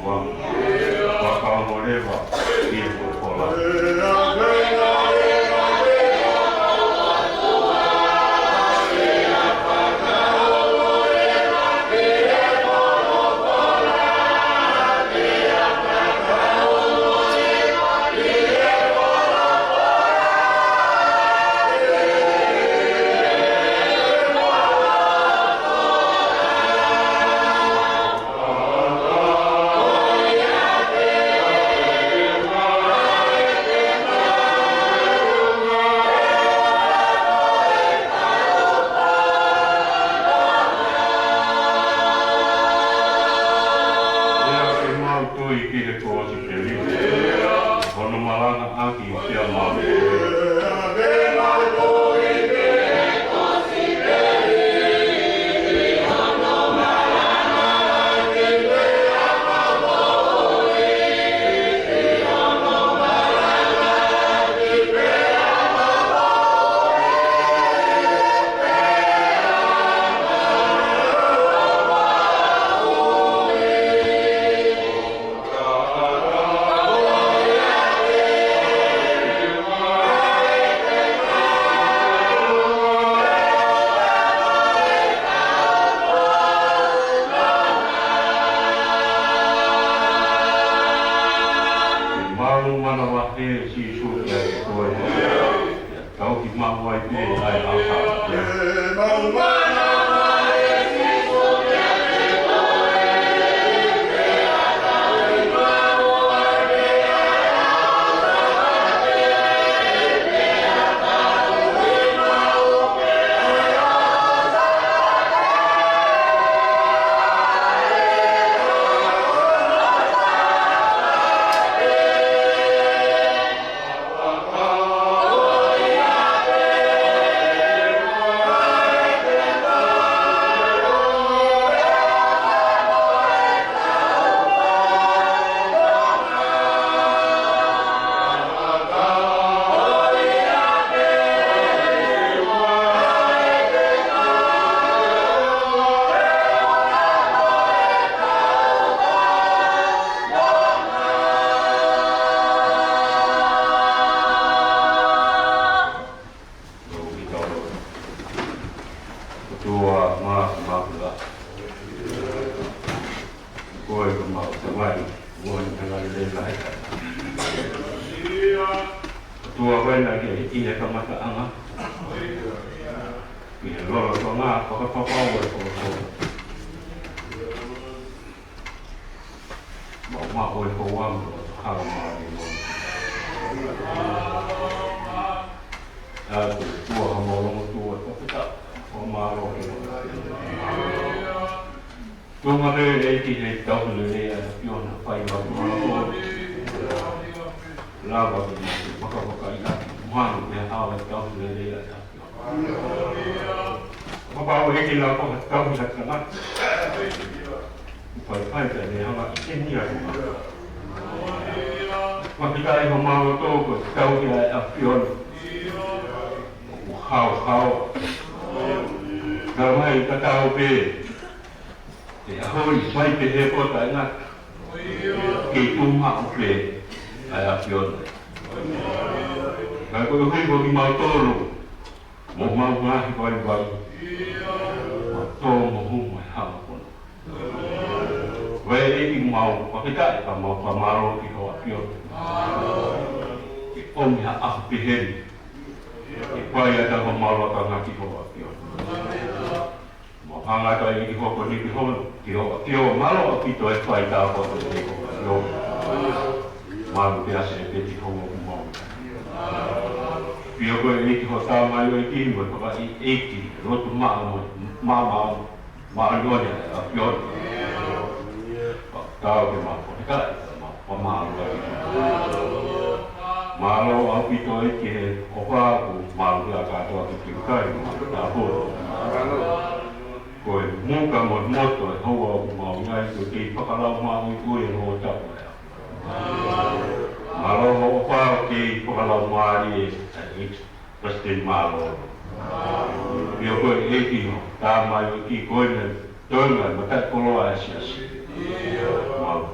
wang. Wakau moreva, ia pola.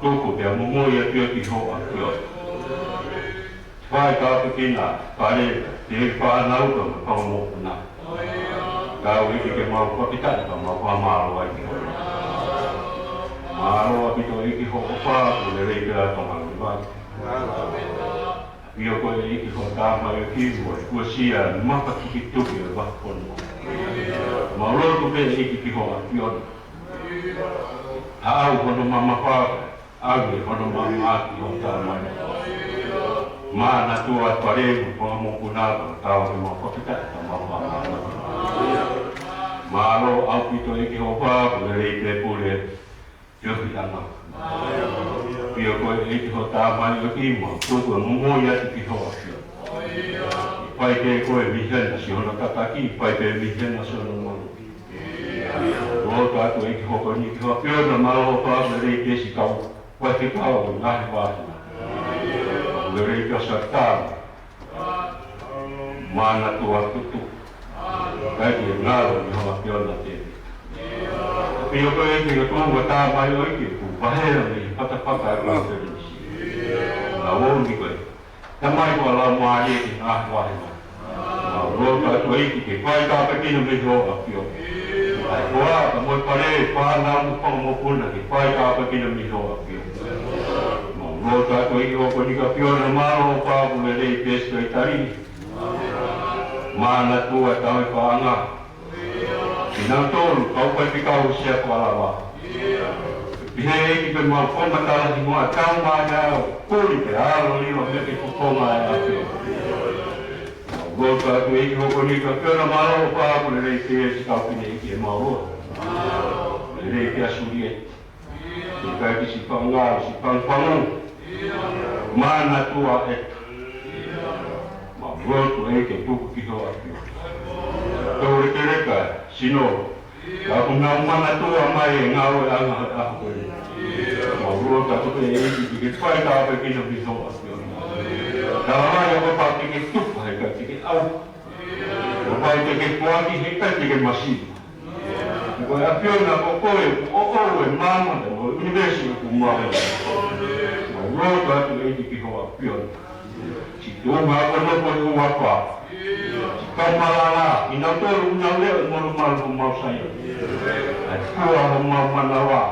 tuku te mo ia pio ki ho a pio pai ka pekina pare te pa na uto pa mo na ka wi ke mau ko pita ka mau pa malo ai ki malo a pito i ki ho pa ko le rei ka to ma ba io ko i ki ho ta ma i ki mo ko sia ma pa ki tu ki ba ko ma lo ko pe i ki ho a pio au ko no mama pa agi ko no mama ki ho ta ma ma na tua pare ko mo kuna ta o mo ko pita ta ma ma ma lo au pito i ki ho pa ko le rei pe pure yo ki ana io ko i ki ho ta ma yo ki mo ko ko mo ya ki ho pai ke ko e mi hen si ona ta ta ki pai pe mi hen so no mo o ta ko i ki ho ko ni ki ho pio na ma lo pa le rei ke si ka pai ke ka o na ba le rei ka sa ta ma na tua tutu kai ki na lo ni ho pio na te io ko e ki ko mo ta ma yo ki ku pa he ni pata pata ka te ni la wo ni ko ta mai ko la ma ye ki na wa he ma ro ta ko e ki pai ka pe ki no me ho a pio ai ko a mo pare pa na mo mo puna ki pai ka pe ki no me ho a pio ma ro ta ko e ko ni ka pio na ma ro pa ku le dei pesto i tari ma na tua ta pa anga ina tolu kau pai pikau sia ko ala wa bihe ki pe ma ko ma ta ni mo ta ma ya puli pe alo ni lo me ki ko ma ya go ta ko i ko ni ka pe na ma ro pa ko le rei te si ka ni ki ma ro le rei te asuri e ka ki si pa nga si pa pa ma na tua e ma ro to e ke tu ki ho a tore te reka sino ka kuna mana tua mai ngau anga a ko ma ro ta to e ki pai ka pe ki no bi so ka mai ko pa ki tu pai ka ki au ko pai ki ko ki he ka ki masi ko a pio na ko e mama no university ku ma ro ta to e ki ho a pio si tu ma ko no ko wa pa kamalala ina tolu na le mo mal ko mau sai ai tua ho mau manawa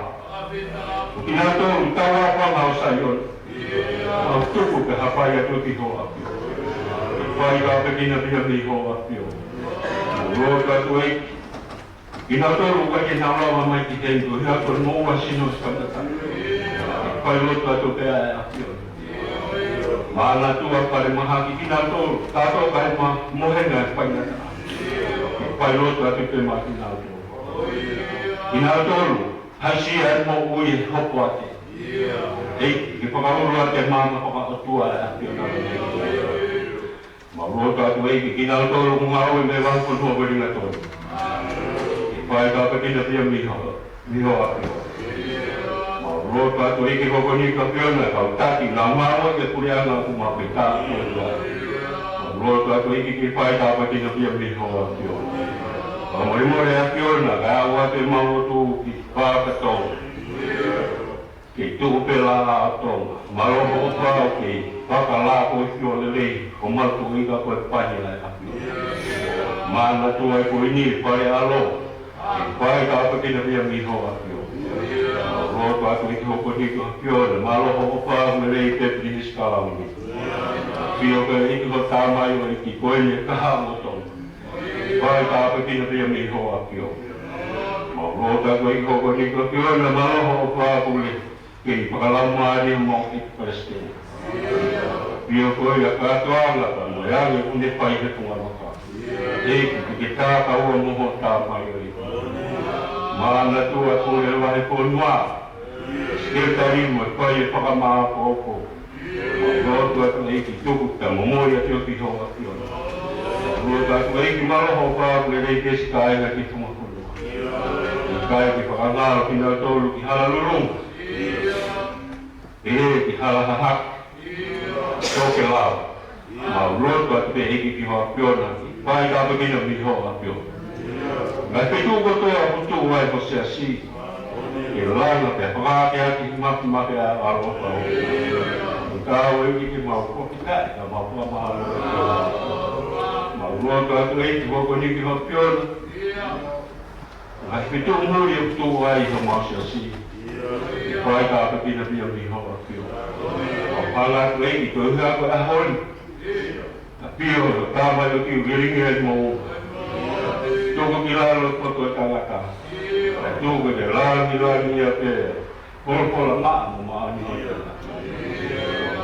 ina tolu tawa pa mau sai on au tuku ke hapa ya tu ki ho api pai ga pe kina pia mi ho api ro ka tu ai ina tolu ka ki na ma mai ki ten tu ya ko mo wa sino ska ta pai ro ka tu pe api mana tua pare maha ki kina to ta to kai ma mohena pai na pai lo ta te ma kina to hasi ai mo ui hopo ate ei ki pa mo ro te ma ma pa tua ate na ma ro ta to ei ki kina to mo ma o me va ko to bari na to pai ka pa kina pia mi ho ate ro ta to i ki ko ni ka pio na ka ta ki na ma o ke puria na ku ma pe ta ro ta to i ki pai ta pa ki na pia mi ho a pio ma mo mo re a pio na ga wa te ma o tu ki pa ka to ki tu pe la to ma ro ho pa ki pa ka la ko pio le le ko ma tu i ka ko pa ni la a pio ma na tu ai ko ni pa re alo pai ka pa ki na pia mi ho a pio ro pa ko i ko ni ko pio na ma lo ho pa me le te pri skala mi pio ka i ko ta mai o ki ko ni ka ha mo to pai ka pa ki na pia mi ho a pio ma ro ta ko i ko ni ko pio na ma lo ho pa ko le ki pa la ma ri mo ki preste pio ko ya ka to ala pa mo ya ni ku ni pai ke tu ma ka e ki ta ka o mo ho ta mai o mana tua ko le wa ko noa sekretari mo ko ye pa ma ko ro tua ko e ki tu ta mo mo ya tio ki ho a tio ro ta ko e ki ma ho pa le re ke ska e ki tu mo ko ka e ki pa na ki na to lu ki hala lu e ki hala ha ha to ke la ma ro tua ko e ki ho pio na pa ga ba ki no mi ho a pio ma pe tu ko to a tu vai você assim Ilanga pe whakakea ki maki aro tau. Kau ki mau kopika, ka mau pua mahalo. Mau rua ka tu ki wako ni ki hapiona. Ai pitu muri tu ai ho mau si. Pai ka pe pina pia ni ho apio. Pala tu ki tu ha ko ahon. Apio ka mai ki giringe mo. Toko kilalo foto kalaka. Toko de lani ape. Pola ma ni ho.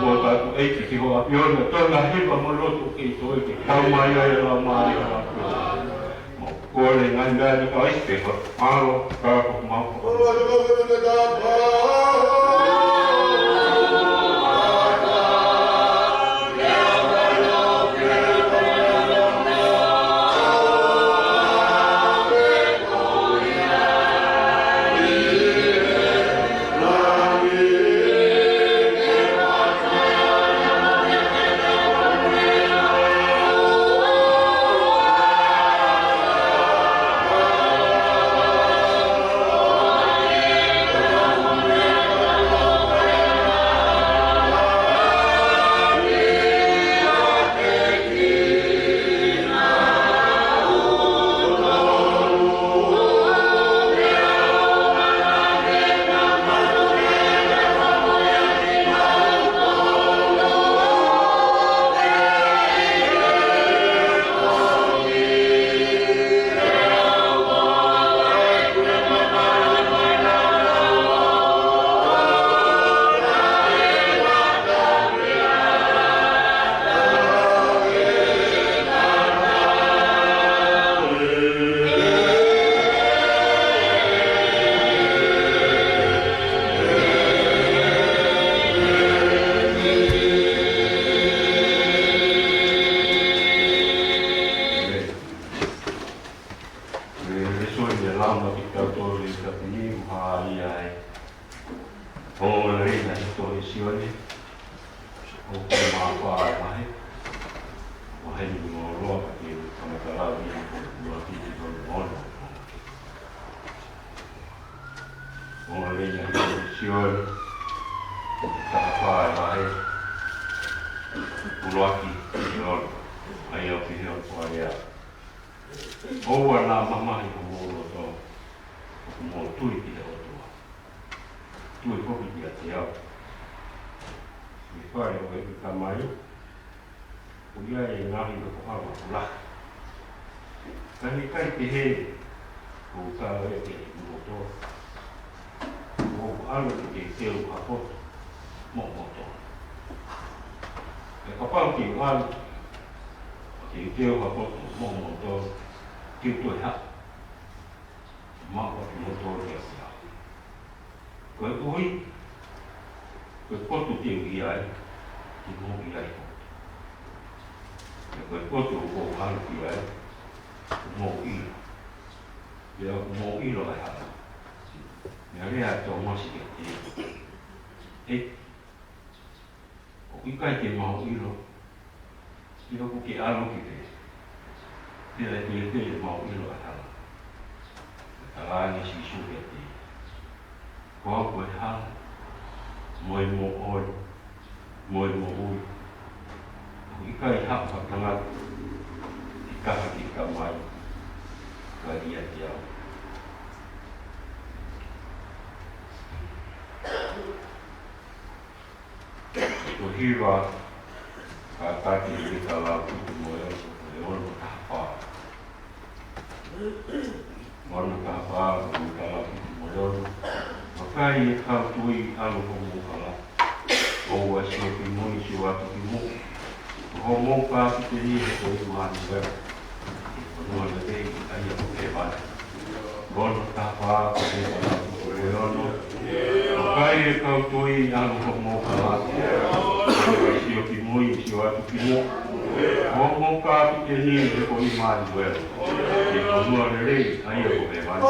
Bota tu ki ho apiona tona hipa mo lotu ki to ki kau mai ai la mai la. Kole nganga ni ka iste ko aro ka ko mau. Hiva kaki di kalau itu moyo moyo apa moyo apa kalau itu moyo makai kau tui alu kamu kalau bawa siapa mui siapa timu kamu kaki ini itu mana ber moyo lagi ayah hebat moyo apa kalau moyo makai kau tui alu kamu kalau Sio ki mui, sio atu ki mo. Mo ka atu ke ni e ko i mani wea. E ko nua le rei, ai e ko pe mani.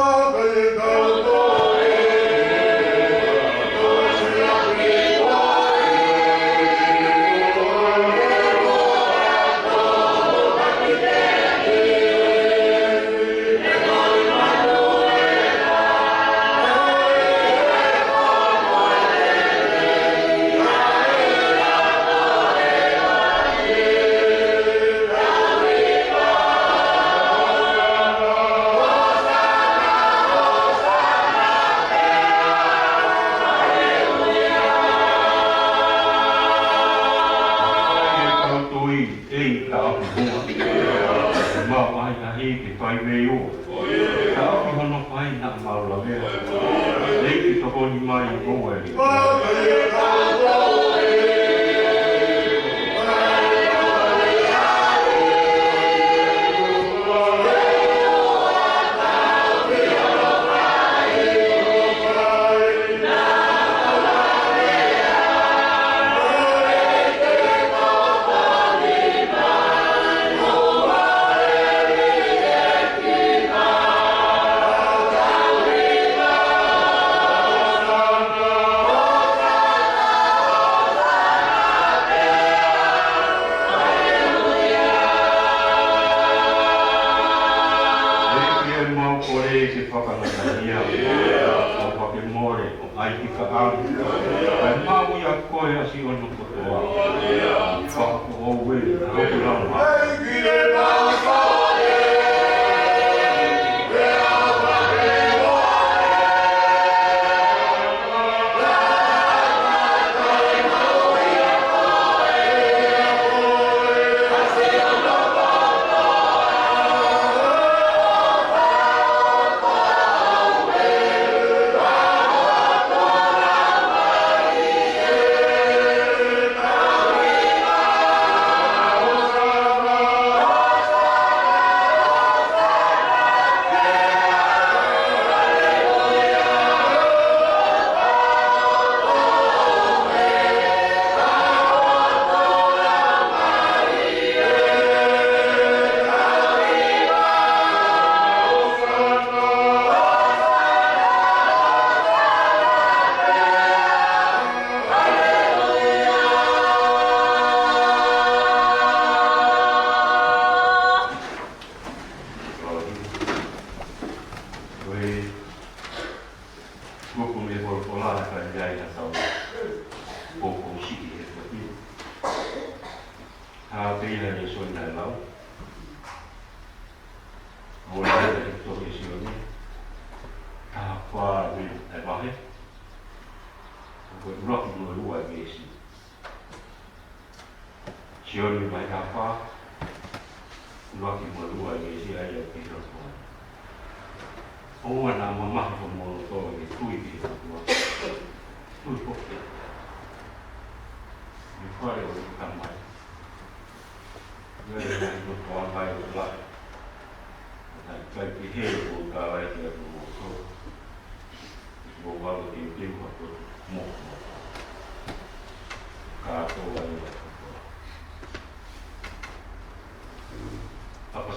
aku bunga. Mau mai ahi ki pai veiu. Ka aku hono pai na maula vea. Leiki toko ni mai koe.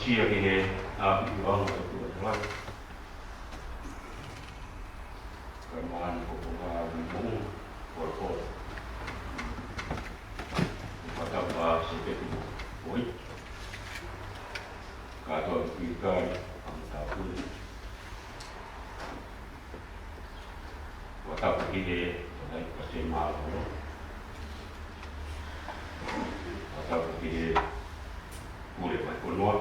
Sia ki he a pi ong ko tu la. Kaman ko ko ma mu ko. Pada ba se ke tu. Oi. Ka to pi ka am ta pu. Wa ta ki he dai ka se ma ko. Wa ta ki he boleh buat keluar.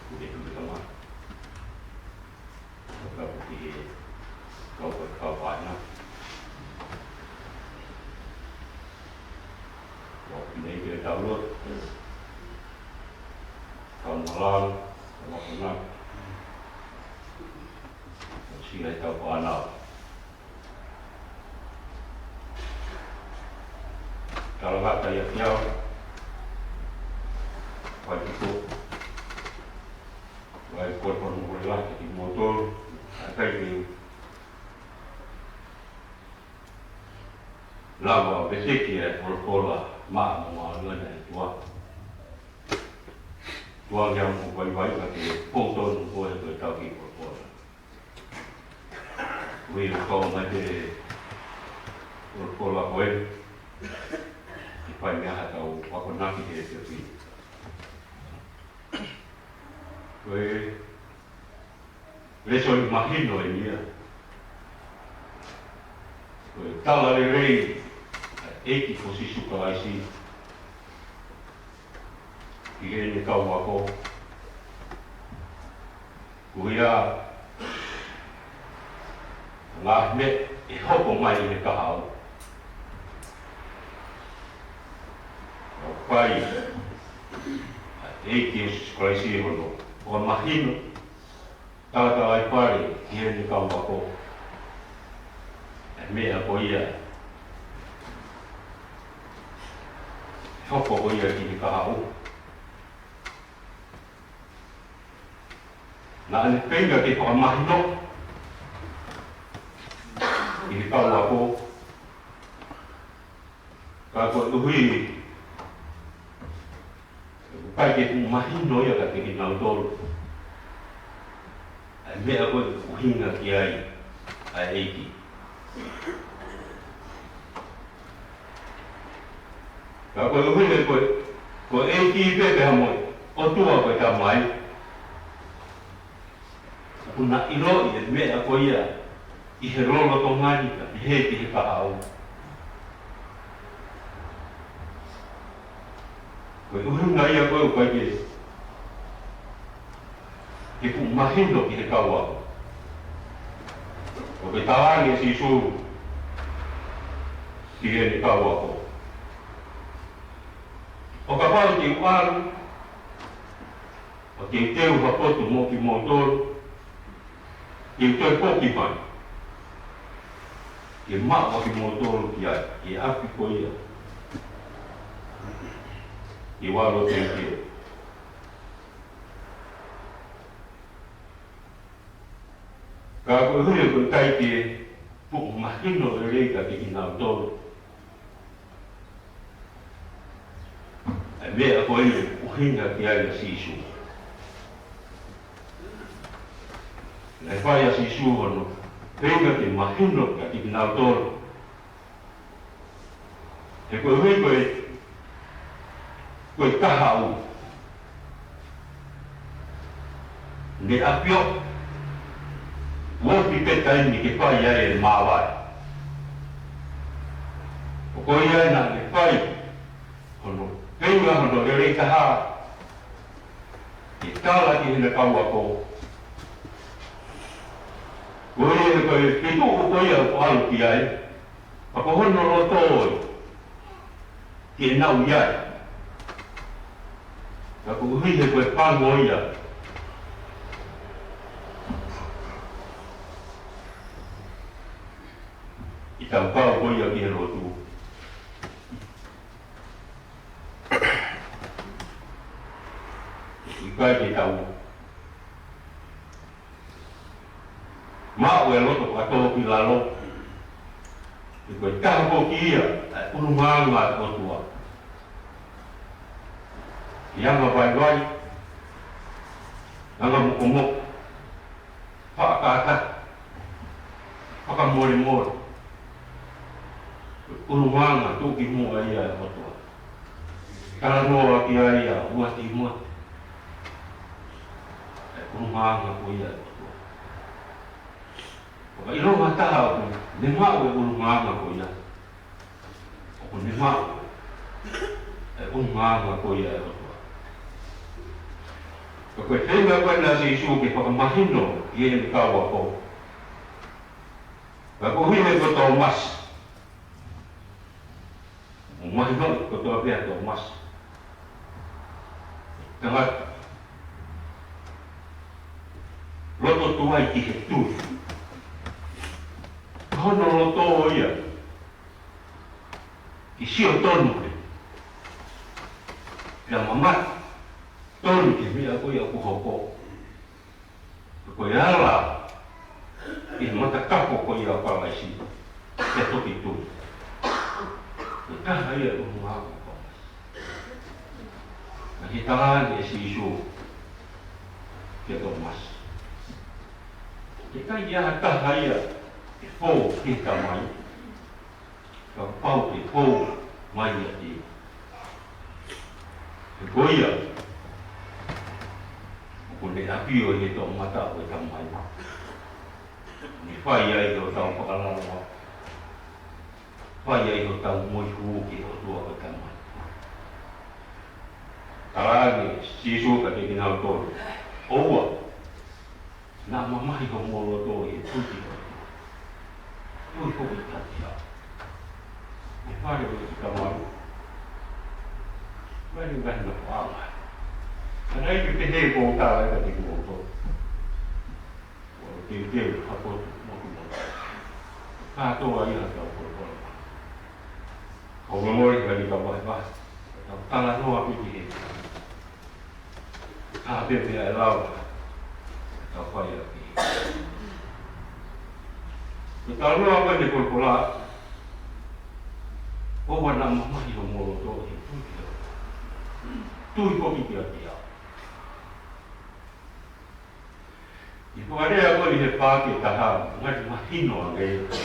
Boleh dulu sama. Kalau pergi kau banyak. Kau pilih dia download. Kau malam, kau penat. Sila kau banyak. Kalau tak kayak jauh. Pagi itu, baik kuat lah di motor, ada di lama besok ya, berpola, mak mengalir dari tua yang baik-baik lagi, pungton pun bertabi berpola. Wih, kau macam berpola kau, ipannya atau apa nak dia tapi. Le sono immagino in mia. Tala le rei e ki fosi supalaisi. Ki ne kau ako. Kuia la me e hopo mai ne ka hau. Pa pai e ki skola si hono o mahino tata ai pare ki ni ka ko me a ko ia hoko ko ia ki ni ka hau na ane penga ki ko mahino ki ni ka ko ka ko uhui pai ke mahino ia ka ki na tolu me a ko uhinga ki ai ai eiki ka ko uhinga ko eiki pe pe mo o tua ko ta mai kuna ilo i me a ko ia i he rolo to ngani ka he ki ka au ko uhinga ia ko pai ke ku mahino ki he kaua o ke tawangi si suru ki he ni kaua ko o ka pau ki uaru o ki teu hapotu mo ki motoru ki teu poki mai ki maa ki motoru ki ai ki api ko ia ki waro te kia ka ko hui ko kai ki pu mahino e rei ka ki na tolu e me a ko i uhinga ki ai sisu e whai a sisu hono rei ki mahino ka ki na tolu e ko hui ko i kaha u ne apio Wopi petai ni ke pai ai e mawai. O ko ia na ke pai hono kenga hono rei taha i tala ki hina kaua ko. Ko ia ko i ke tuku ko ia ko alu ki ai. Pa ko hono lo toi ki e nau iai. Ka ko hui ko e pango ia. I tau kau ko ia ki he rotu. I kai ki tau. Mao e loto kato ki lalo. I koe tau ko ki ia, ai urumanga o tua. I anga vai vai, anga mukomo, whakata, whakamore more. Urumanga tuki mua ia e motua. Karanoa ki ai a uati mua. Urumanga ko ia e motua. Oka ironga taha o ne mau e urumanga ko ia. Oku ne mau e urumanga ko ia e motua. Oka e whenga koe na si isu ke whakamahino i e ni kaua ko. Oka huime ko tau mas. Mahino ko to pia to mas tangat loto tuai ki he tu hono loto ia ki sio tonu ya mama tonu ki mi aku ya ku hoko ko ala i mata kapo ko ia pa lai si ya to ki tu Ika ia rumah aku. Kita lagi si isu kita mas. Kita ia kahaya po kita mai. Kau po mai di. Goya. Kundi api itu mata aku tamai. Ni faya itu tahu pengalaman. Waya ito tau mo huki o tua ka kamay. Kalagi, sisu ka di ginautor. Owa, na mamahi ko mo lo to i tuti ko. Tuti ko itatya. E pare ko si kamay. Välillä vähän alla. Ja ei kyllä heikkoa täällä eikä tikuutua. Oltiin tiedä, hakot mokumoita. Vähän tuolla ihan kaupoilla olemaan. Onko mori välillä vai vasta? Täällä nuo piti heikkoa. Vielä ei laulaa. Tämä on paljon kiinni. Mutta on luo paljon kulkulla. Ovan namma mahjo mulla tuohin. Tui komikiatia. Ja kun edellä oli se paaki tähän, mä hinnoan leikkaa.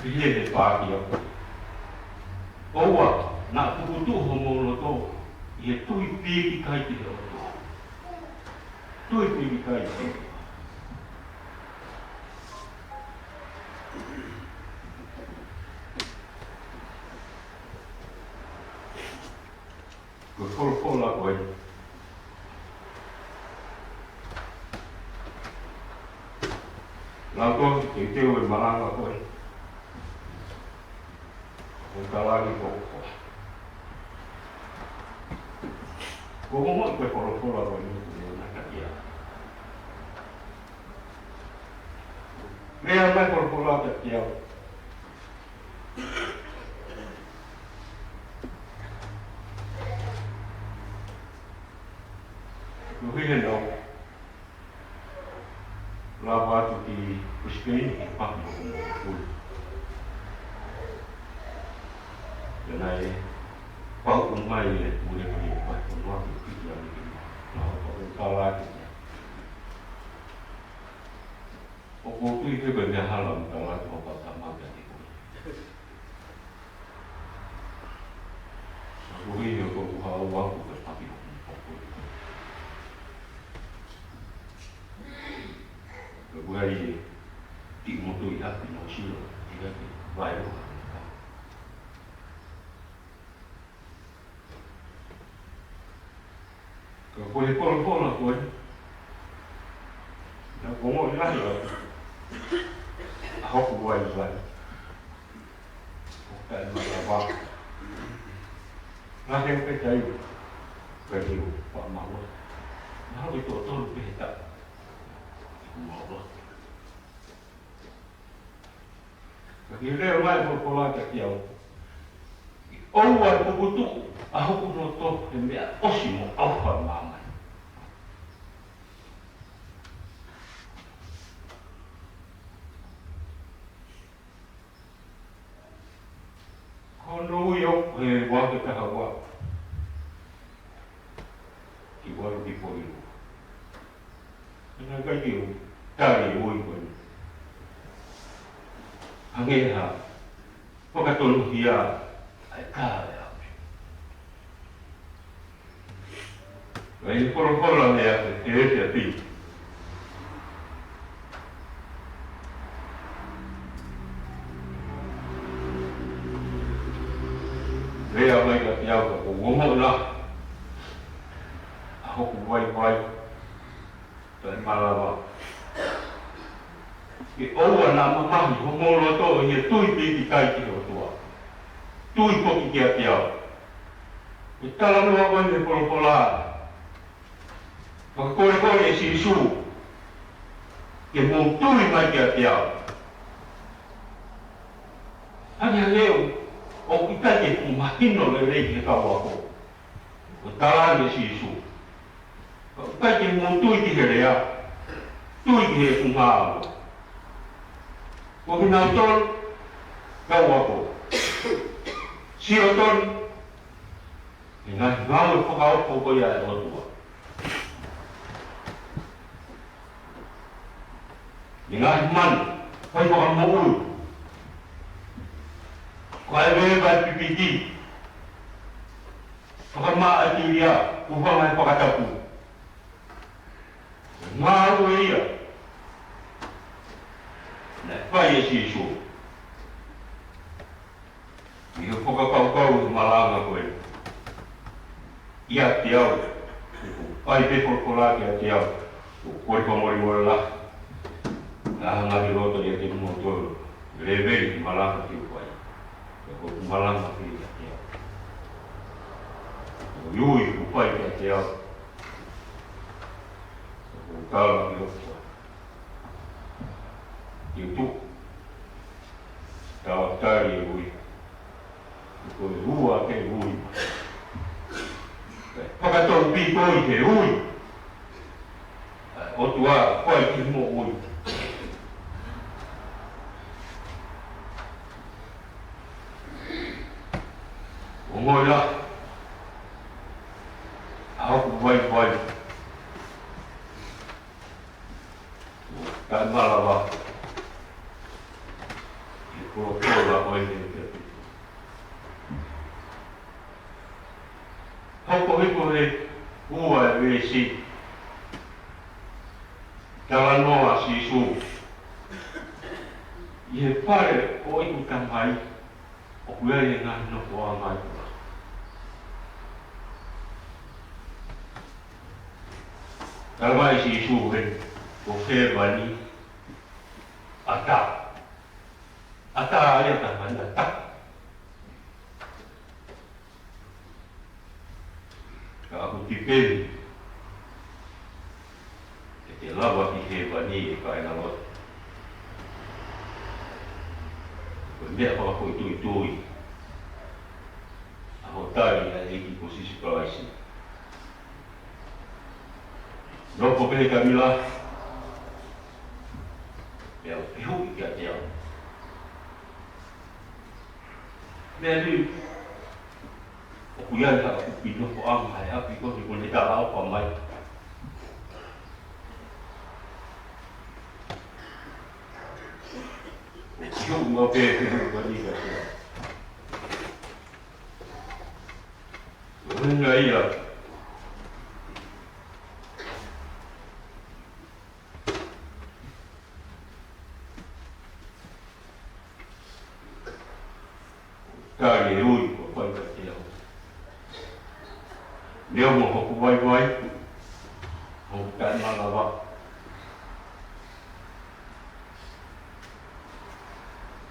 Pieni paaki. Oua, nää puhuu tuohon mulla tuohon. Ja tui piiki kaikki se on tuohon. Tui piiki kaikki. Kun kolla koi. Lauko ei teui malanga koi. Mutta lagi kokko. Koko muotte kolla koi nyt näkätiä. Meidän mä kolla tettiä. No hieno lavatu di Spain pakko kun ja näin paukun maille muiden kuin vaikka nuokin pitää niin on kalaakin onko tyytyväinen ja haluaa mitä laittaa opalta maankäti kun hieno kun haluaa valkuutus pakko Guari di moto ya no silo ya vai ko pol ko na ko mo la yo ho ko vai vai ko ta ma la va na he pe tai pe di pa ma wo na ko to pe ta Kira mai por aqui ao. Ou a pugutu a hoku no to e mea osimo au fa mama. Kono yo e wa ke ta wa. Ki wa di po yo. Ina ga yo tari wo ko. Hangeha, pokatun hiya ay kaya. Ay poro niya siya ti. Kaya may katiyaw ka kung gumaw na. Ako kung way-way. Tayo malawa. Ke oua na mamahi homolo to ye tui piki kai ki o tua. Tui poki ki a piao. E tala noa koe polopola. Ka koe e sisu. Ke mou tui mai ki a piao. Ani a leo, o ita ke kumahino le rei ke kaua ko. O tala e sisu. O ita ke mou tui ki he rea. Tui ki he kumahao. Ko hina ton kau ako. Sio ton ina ngau ko kau ko ya o tua. Ina man pai ko mo. Ko ai ve ba pipiti. Ko ma atiria ko va mai ko katapu. Ma o ia. Vai esse show. E eu vou colocar o malanga com ele. E a tiao, vai ver por lá que a tiao, o corpo mori lá. Lá na piloto e tem um motor, levei malanga que o pai. Eu vou malanga que a tiao. Yui kupai ka te au. Kala ki opua. Iutu. Tawa tari e ui. Ko e hua ke ui. Whakatau piko i te ui. O tua koe ki mo ui. O ngoi la. Aku vai. Ka malawa. Ko la oi te. Hoko hiko he ua e vesi. Tala noa si su. I he pare o iku tamai. O kuere ngā no ko a mai. Tala mai si su he. Ko whewani. Ata. Ata aia tamai ata. Ka aku tipeni. E te lawa ki he wani e ka ena lot. Ko mea hoa koi tui. Aho tari a eki ko sisi praisi. Noko pehe ka mila. Mea o pehu i ka te au. Mea liu. O kuiai haka kupi noko anga e api ko ni kone tala au pa mai. O kiho ua pehe wani ka te au. O hinga ia. Kari e ui ko pai ka te au. Leo mo hoku vai. Hoku kai malawa.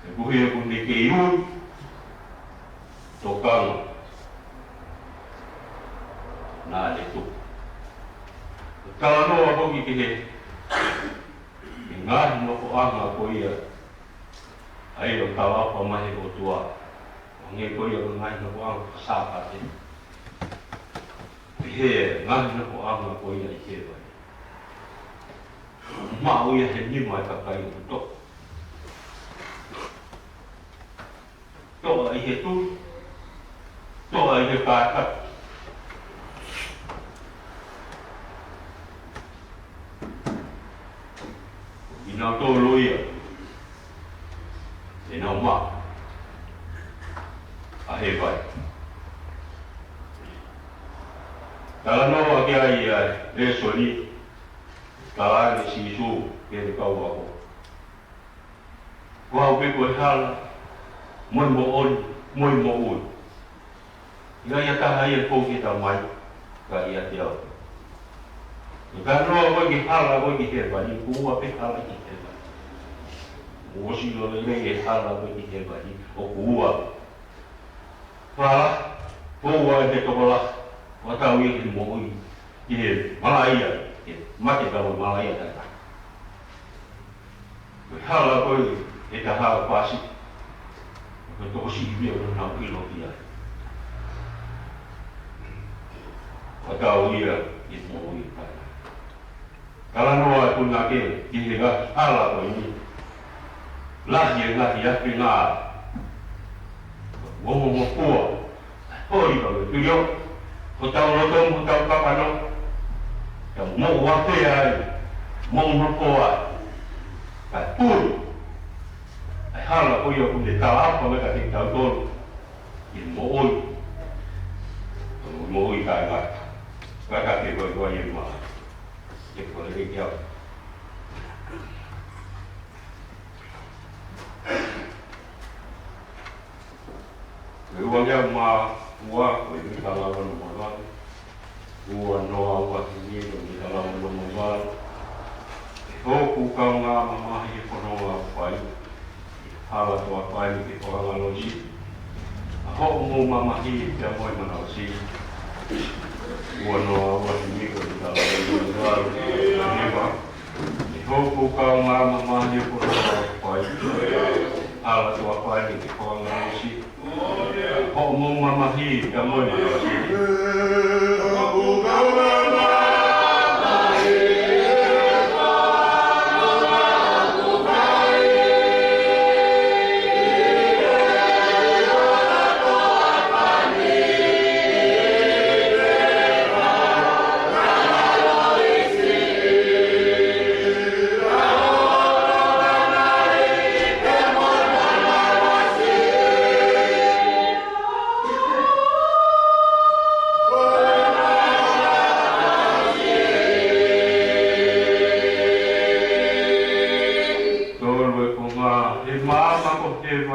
E kuhi e kundi ke i ui. Tō kanga. Nā le tu. Tala noa hoki ke he. I ngahi noko anga ko ia. Ai o tawa pa mahi o tua. Nge ko ia ngahi noko anga kasāpate. He ngahi noko anga ko ia i he vai. Mā uia he nima i kakai o to. Toa i he tui. Toa i he kātaki. I nā tōru ia. E nā mā. A he vai. Tala noa ki ai e soni. Tala ane si su ke te kau ako. Ko hau peko e hala. Moi mo on, moi mo ui. Ia ia taha ia kou ki tau mai. Ka ia te au. Ka noa koi ki hala koi ki te wani. Kua pe hala ki te wani. Osi lo le e hala koi ki te wani. O kua. Wala. Kua e te tokola. Watau ia ki mo ui. Ki he malaia. Mate tau malaia tata. Koi hala koi e ta hala pasi. Koi toko si i o nau ilo ki ai. Watau ia ki mo ui tata. Kala noa e kuna ke ki he hala koi ni. Lahi e ngahi api ngā. Womo mo kua. Hori kau e tuyo. Ko tau rotom, ko tau kapano. Ka mo wape ai. Mo moko ai. Ka tūru. Ai hala ko ia kunde tālapa me ka te tau tōru. I mo oi. Mo oi kai ngai. Ka te koi i maa. Te koi e ki au. Ua ngea mā ua, koe mi talawa no mawai. Ua noa ua tini no mi talawa no mawai. E hoku kau ngā mamahi e whanonga whai. Hala toa whai mi te whakangaloji. A ho mo mamahi e te amoe mana o si. Uanoa wasimiko tutawalu niwa ni hoku kau mama mahi pura pai ala tua pai ki ko ngasi ho mo mama hi kamoi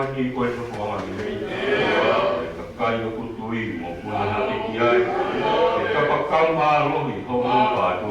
Maki koe to wanga ni ka kai o kutui mo puna na ki ai ka pakau ma lohi ho mo pa to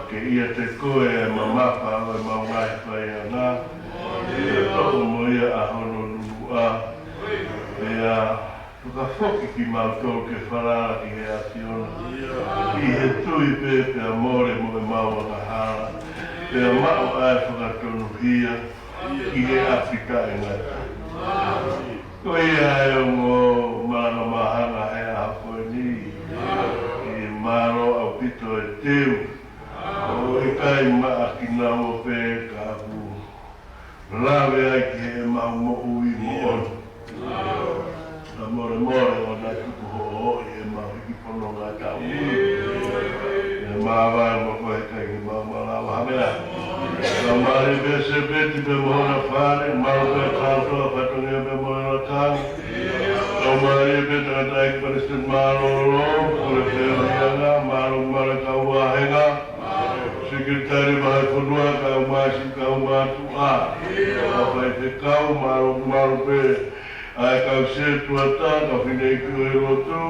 Ke ia te koe ma mapa o ma ngai whai ana Toko mo ia a hono nua. Ea, tuka foki ki mautau ke wharara ki he ationa. Ki he tui pepe a more mo e maua ka hara. Ea mao ai whakatonu hia ki he Afrika e ngata. Ko ia e o ngō maranga mahanga he a hapoi ni. I maro au pito e teu. O e kai maa ki nga o pe ka apu. Lawe ai ki he mau mo ui mo ono. Na more o na tuku ho o i e mau hiki pono ngā tau. E maawai mo koe kai ki mau malawa hamea. Ka mare be se beti be mohona whare, maro be kātoa patongia be mohona tāng. Ka mare be takatai ki paristin maro lo, kore peo hianga, maro ka uahenga. Sekretari bahai whanua ka umasi ka umatu a. Ka whai te kau, maro be. Ai kau se tuata, ka whine ki o e rotu.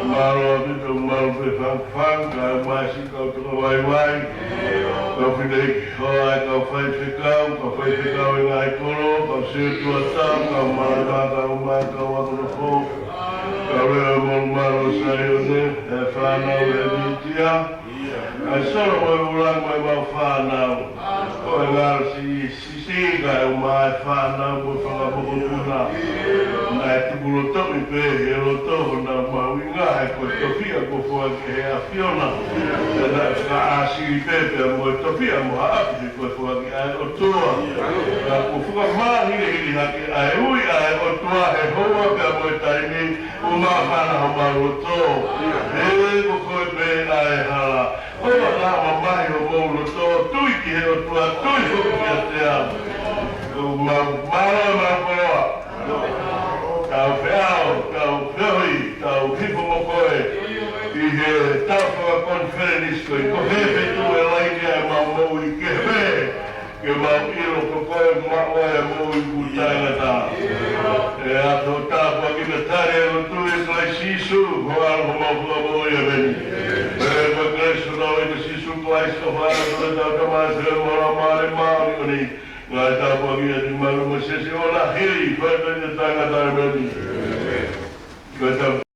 Maro a pito, maro pe whang, ka umasi ka utuka wai. Ka whine ki hoa, ka whai whekau e ngai koro. Ka se tuata, ka maraka, ka umai, ka wakana fō. Ka rea maro sai o ne, e whanau e mitia. Ai soro mo e urang mai mau whanau. Ko e ngāra si ka e umai whanau mo whakapokotuna. Nā e tukuro tomi pe he roto na mawinga e koe tofia ko fua ke he a Fiona. E nā e whaka āsiri pepe mo e tofia mo haapi koe fua ke ai o toa. Nā ko fuka māhiri hake ai ui ai o toa he hoa pe mo e taini o mā whana ho ma roto. He ko koe pe ai hala. Hoa nā mai o mo roto tui ki he o toa tui hoki a te au. Maro e marakoa. Tau whioi, tau hipo mo koe. I he tau whakakonferenisko i kohepe tu e laini ai mau mou i kehe. Ke mau iro ko koe mau e mou i kutanga tā. E ato tāpua ki me tare e rotu e klai sisu, ho alho mau kua mou i a veni. E koe kresu nau e te sisu klai sto whara kore tau kamai te mora mare maari o ni. Ngai tāpua ki e ti maru mo sesi o na hiri, koe te tanga tare meni. Koe tau